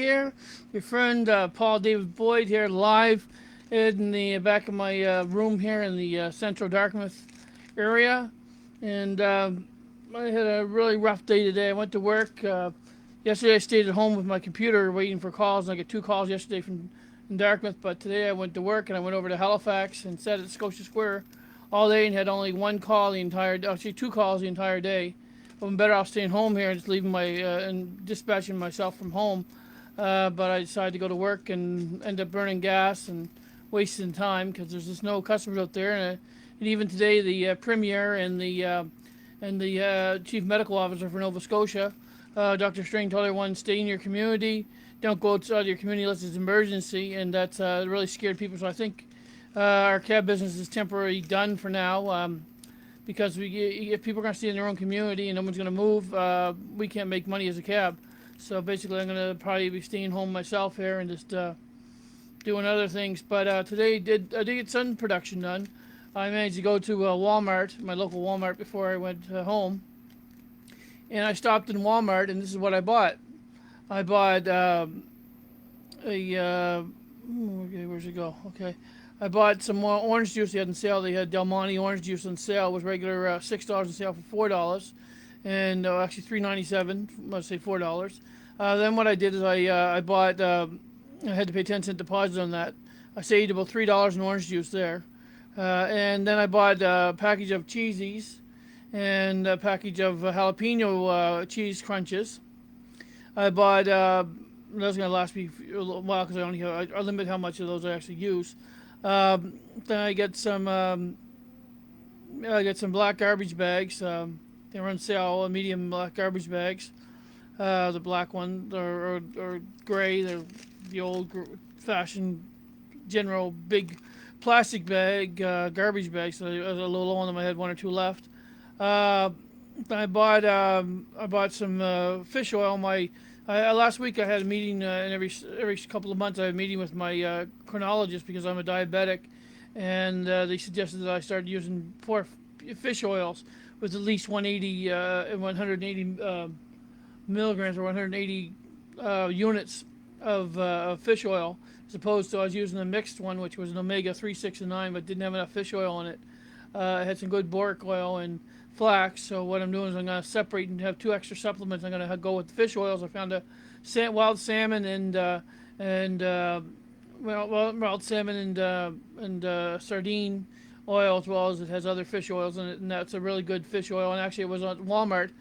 here. Your friend Paul David Boyd here live in the back of my room here in the central Dartmouth area. And I had a really rough day today. I went to work. Yesterday I stayed at home with my computer waiting for calls. I got 2 calls yesterday from Dartmouth, but today I went to work and I went over to Halifax and sat at Scotia Square all day and had only 1 call the entire, actually 2 calls the entire day. I'm better off staying home here and just leaving my and dispatching myself from home. But I decided to go to work and end up burning gas and wasting time because there's just no customers out there. And even today, the premier and the chief medical officer for Nova Scotia, Dr. String, told everyone stay in your community, don't go outside your community unless it's an emergency, and that's really scared people. So I think our cab business is temporarily done for now. Because if people are going to stay in their own community and no one's going to move, we can't make money as a cab. So basically, I'm going to probably be staying home myself here and just doing other things. But today, I did get some production done. I managed to go to Walmart, my local Walmart, before I went home. And I stopped in Walmart, and this is what I bought. I bought okay, where's it go? Okay. I bought some more orange juice they had on sale. They had Del Monte orange juice on sale. It was regular $6 on sale for $4, and actually $3.97. Let's say $4. Then what I did is I bought. I had to pay 10-cent deposit on that. I saved about $3 in orange juice there, and then I bought a package of cheesies and a package of jalapeno cheese crunches. I bought. That's gonna last me a little while because I limit how much of those I actually use. Then I get some black garbage bags. They were on sale, medium black garbage bags. The black one or gray. They're the old-fashioned general big plastic bag garbage bags. So I was a little low on them. I had 1 or 2 left. I bought some fish oil. Last week I had a meeting, and every couple of months I have a meeting with my chronologist because I'm a diabetic, and they suggested that I start using fish oils with at least 180 and 180 milligrams or 180 units of fish oil, as opposed to I was using a mixed one, which was an omega 3, 6, and 9, but didn't have enough fish oil in it. It had some good boric oil and flax. So what I'm doing is I'm going to separate and have 2 extra supplements. I'm going to go with the fish oils. I found a wild salmon and wild salmon and sardine oil, as well as it has other fish oils in it, and that's a really good fish oil. And actually, it was on Walmart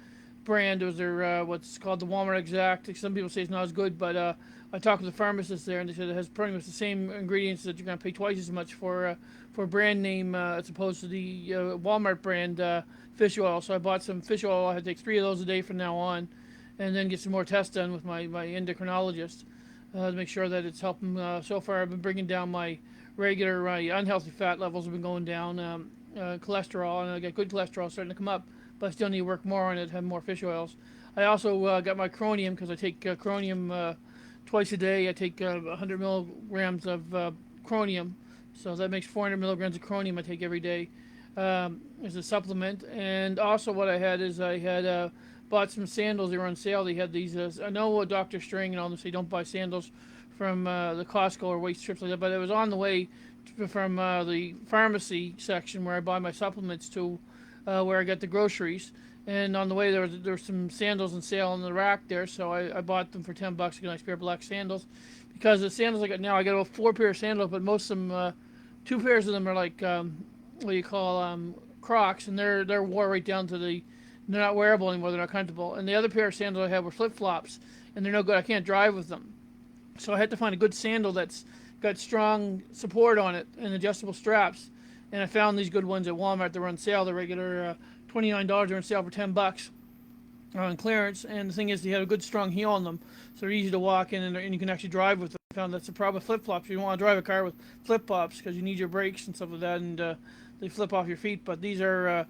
brand. It was their what's called the Walmart Exact. Some people say it's not as good, but I talked to the pharmacist there, and they said it has pretty much the same ingredients that you're going to pay twice as much for brand name as opposed to the Walmart brand fish oil. So I bought some fish oil. I had to take 3 of those a day from now on, and then get some more tests done with my endocrinologist to make sure that it's helping. So far, I've been bringing down my regular unhealthy fat levels have been going down, cholesterol, and I got good cholesterol starting to come up, but I still need to work more on it, have more fish oils. I also got my chromium because I take chromium twice a day. I take 100 milligrams of chromium, so that makes 400 milligrams of chromium I take every day as a supplement. And also what I had is I had bought some sandals. They were on sale. They had these. I know Dr. String and all them say don't buy sandals from the Costco or waste strips like that, but it was on the way from the pharmacy section where I buy my supplements to where I get the groceries. And on the way there were some sandals on sale on the rack there, so I bought them for $10. Get nice pair of black sandals. Because the sandals I got now, I got about 4 pair of sandals, but most of them, 2 pairs of them are like what do you call Crocs, and they're wore right down to they're not wearable anymore. They're not comfortable. And the other pair of sandals I had were flip flops, and they're no good. I can't drive with them. So I had to find a good sandal that's got strong support on it and adjustable straps. And I found these good ones at Walmart. They were on sale. They're regular $29. They're on sale for $10 on clearance. And the thing is, they had a good strong heel on them, so they're easy to walk in, and you can actually drive with them. I found that's the problem with flip flops. You don't want to drive a car with flip flops because you need your brakes and stuff like that, and they flip off your feet. But these have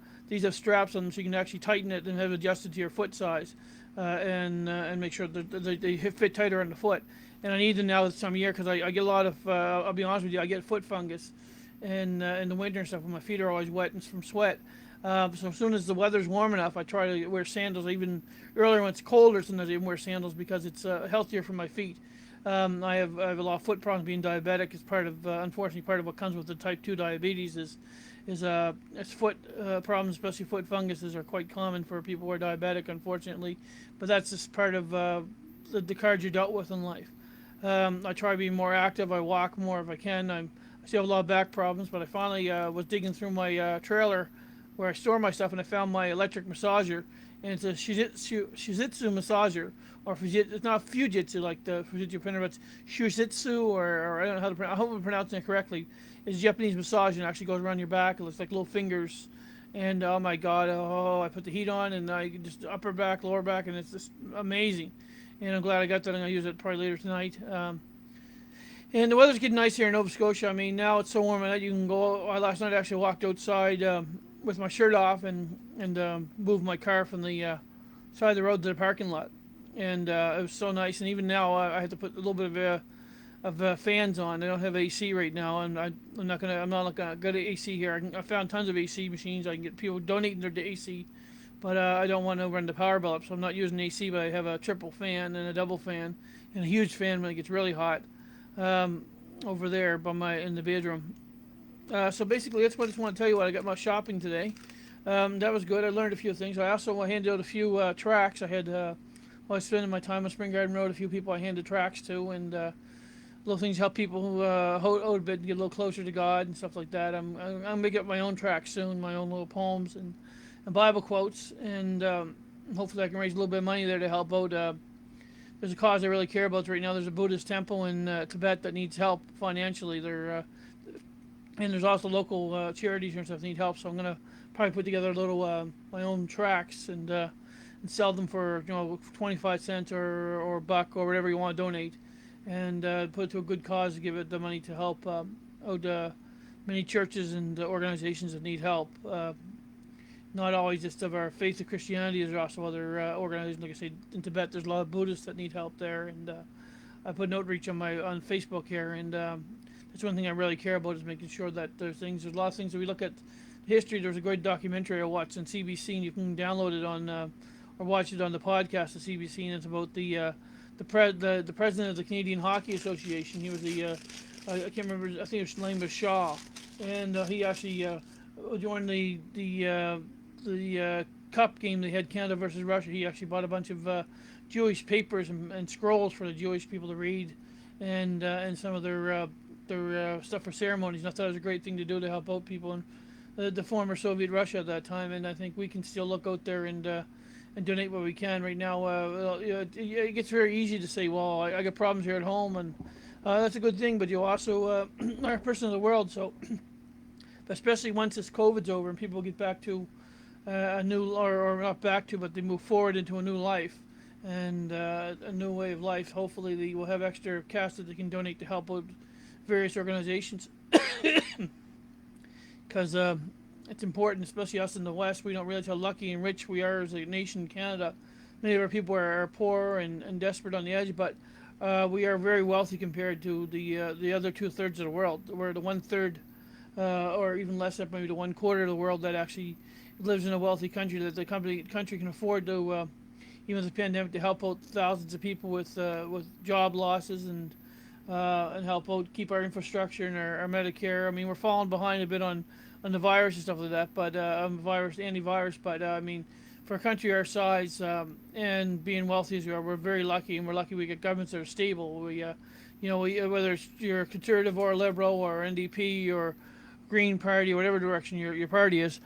straps on them, so you can actually tighten it and have it adjusted to your foot size, and make sure that they fit tighter on the foot. And I need them now this time of year because I get a lot of. I'll be honest with you, I get foot fungus, in the winter and stuff when my feet are always wet and from sweat. So as soon as the weather's warm enough, I try to wear sandals. Even earlier when it's colder, sometimes I even wear sandals because it's healthier for my feet. I have a lot of foot problems being diabetic. It's part of unfortunately part of what comes with the type 2 diabetes is it's foot problems, especially foot funguses are quite common for people who are diabetic, unfortunately. But that's just part of the cards you're dealt with in life. I try being more active. I walk more if I can. I still have a lot of back problems, but I finally was digging through my trailer where I store my stuff, and I found my electric massager, and it's a shizitsu massager, or it's not Fujitsu like the Fujitsu printer, but it's shuzitsu, or I don't know how to pronounce. I hope I'm pronouncing it correctly. It's a Japanese massage, and it actually goes around your back. It looks like little fingers, and oh my god, oh, I put the heat on, and I just upper back, lower back, and it's just amazing. And I'm glad I got that. I'm gonna use it probably later tonight. And the weather's getting nice here in Nova Scotia. I mean, now it's so warm that you can go. Last night I actually walked outside with my shirt off and moved my car from the side of the road to the parking lot, and it was so nice. And even now I had to put a little bit of fans on. I don't have AC right now, and I'm not gonna go to AC here. I found tons of AC machines. I can get people donating their AC, but I don't want to run the power bill up, so I'm not using AC. But I have a triple fan and a double fan and a huge fan when it gets really hot over there in the bedroom. So basically, that's what I just want to tell you. What I got my shopping today. That was good. I learned a few things. I also handed out a few tracts. I had while I was spending my time on Spring Garden Road, a few people I handed tracts to, and little things to help people who owed a bit and get a little closer to God and stuff like that. I'm making up my own tracts soon, my own little poems and Bible quotes, and hopefully I can raise a little bit of money there to help out. There's a cause I really care about right now. There's a Buddhist temple in Tibet that needs help financially. And there's also local charities and stuff that need help. So I'm gonna probably put together a little my own tracts and sell them for 25 cents or a buck or whatever you want to donate, and put it to a good cause to give it the money to help out many churches and organizations that need help. Not always just of our faith of Christianity. There's also other organizations, like I say, in Tibet. There's a lot of Buddhists that need help there, and I put an outreach on Facebook here, and that's one thing I really care about is making sure that there's a lot of things that we look at history. There's a great documentary I watched on CBC, and you can download it on or watch it on the podcast of CBC, and it's about the president of the Canadian Hockey Association. He was I can't remember. I think his name was Shaw, and he actually during the cup game they had, Canada versus Russia, he actually bought a bunch of Jewish papers and scrolls for the Jewish people to read, and some of their stuff for ceremonies. And I thought it was a great thing to do to help out people in the former Soviet Russia at that time. And I think we can still look out there and donate what we can. Right now, it gets very easy to say, well, I got problems here at home, and that's a good thing, but you also are a person of the world. So especially once this COVID's over and people get back to a new, or not back to, but they move forward into a new life and a new way of life. Hopefully they will have extra cash that they can donate to help out various organizations, because it's important, especially us in the West. We don't realize how lucky and rich we are as a nation in Canada. Many of our people are poor and desperate on the edge, but we are very wealthy compared to the other 2/3 of the world. We're the 1/3 or even less, maybe the 1/4 of the world that actually lives in a wealthy country, that the country can afford to, even with the pandemic, to help out thousands of people with job losses and help out keep our infrastructure and our Medicare. I mean, we're falling behind a bit on the virus and stuff like that, but antivirus. But I mean, for a country our size and being wealthy as we are, we're very lucky, and we're lucky we get governments that are stable. Whether it's you're conservative or liberal or NDP or Green Party, whatever direction your party is.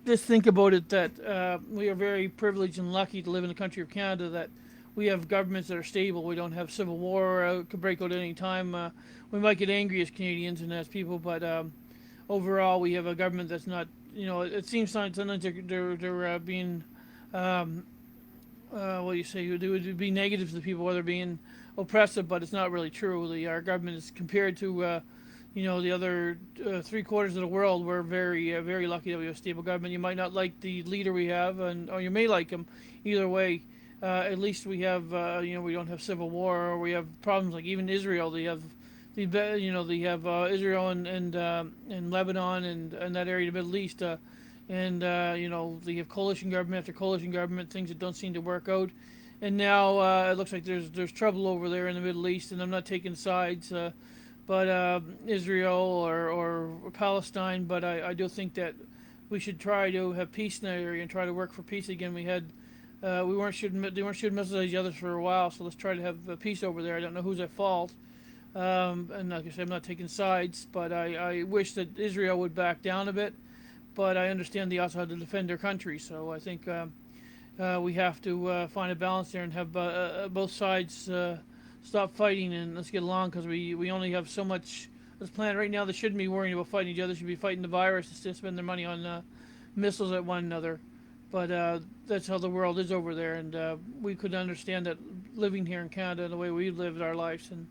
Just think about it that we are very privileged and lucky to live in the country of Canada, that we have governments that are stable. We don't have civil war could break out at any time. We might get angry as Canadians and as people, but overall we have a government that's not, it seems sometimes they're being, what do you say, they would be negative to the people, whether being oppressive, but it's not really true. Our government is compared to the other 3/4 of the world. We're very, very lucky that we have a stable government. You might not like the leader we have, or you may like him. Either way, at least we have, we don't have civil war, or we have problems like even Israel. They have, Israel and Lebanon and that area of the Middle East, and they have coalition government after coalition government, things that don't seem to work out. and now it looks like there's trouble over there in the Middle East, and I'm not taking sides, but Israel or Palestine. But I do think that we should try to have peace in that area and try to work for peace again. We weren't shooting they weren't shooting missiles at each other for a while, so let's try to have peace over there. I don't know who's at fault, and like I said, I'm not taking sides, but I wish that Israel would back down a bit. But I understand they also have to defend their country, so I think we have to find a balance there and have both sides stop fighting and let's get along, because we only have so much. This planet right now, they shouldn't be worrying about fighting each other. They should be fighting the virus instead of spending their money on missiles at one another. But that's how the world is over there, and we could understand that living here in Canada and the way we've lived our lives and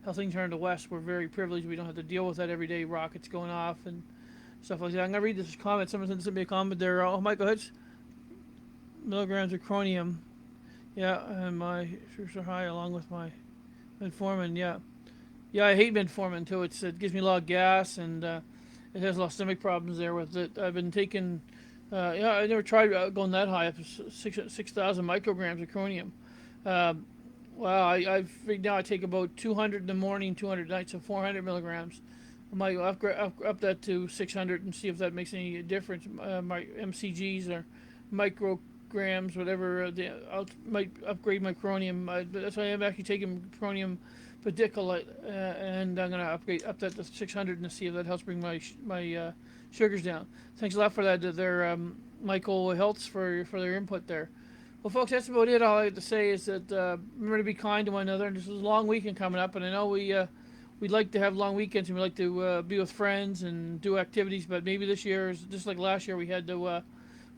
how things are in the West, we're very privileged. We don't have to deal with that every day, rockets going off and stuff like that. I'm going to read this comment. Someone sent me a comment there. Oh, Michael Hutch, milligrams of chromium. Yeah, and my sugars are high along with my metformin. Yeah. Yeah, I hate metformin too. It gives me a lot of gas, and it has a lot of stomach problems there with it. I've been taking, yeah, I never tried going that high, up to 6,000 micrograms of chromium. Wow, I now I take about 200 in the morning, 200 at night, so 400 milligrams. I might up that to 600 and see if that makes any difference. My MCGs or micrograms, whatever. I might upgrade my chromium. That's why I'm actually taking chromium pediculate, and I'm gonna up that to 600 and see if that helps bring my sugars down. Thanks a lot for that, there, Michael Heltz, for their input there. Well, folks, that's about it. All I have to say is that remember to be kind to one another. And this is a long weekend coming up, and I know we'd like to have long weekends and we like to be with friends and do activities, but maybe this year is just like last year. We had to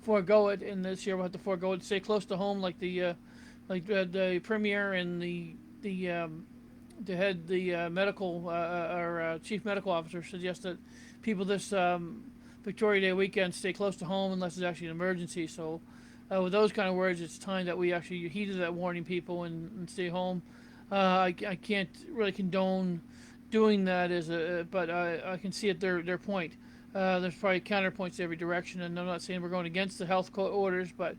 forego it, and this year we'll have to forego it. Stay close to home, like the premier and the head, the medical our chief medical officer suggests that people this Victoria Day weekend stay close to home unless it's actually an emergency. So with those kind of words, it's time that we actually heeded that warning people and stay home. I can't really condone doing that but I can see at their point. There's probably counterpoints to every direction, and I'm not saying we're going against the health orders, but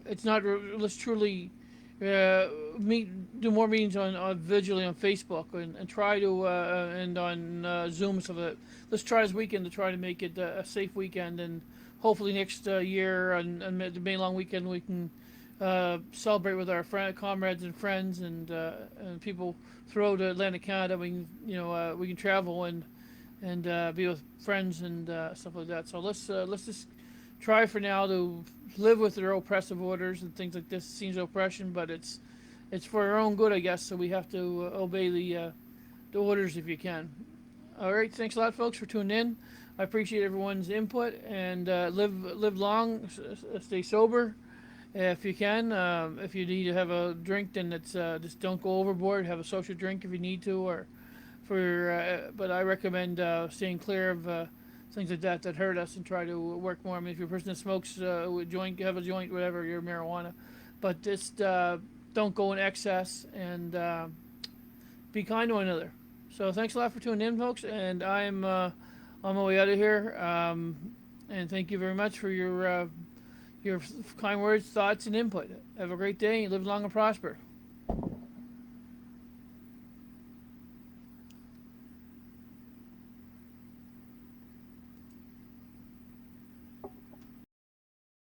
it's not. Let's truly do more meetings on visually on Facebook and try to and on Zoom and stuff like that. Let's try this weekend to try to make it a safe weekend, and hopefully next year on the May long weekend we can celebrate with our comrades and friends and people throughout Atlantic Canada. We can we can travel and be with friends and stuff like that. So let's just try for now to live with their oppressive orders and things like this. It seems oppression, but it's for our own good, I guess. So we have to obey the orders if you can. All right, thanks a lot, folks, for tuning in. I appreciate everyone's input, and live long, stay sober if you can. If you need to have a drink, then it's just don't go overboard. Have a social drink if you need to, or but I recommend staying clear of things like that hurt us, and try to work more. I mean, if you're a person that smokes a joint, have a joint, whatever, your marijuana, but just don't go in excess, and be kind to one another. So thanks a lot for tuning in, folks, and I'm on my way out of here. And thank you very much for your kind words, thoughts, and input. Have a great day, and live long and prosper.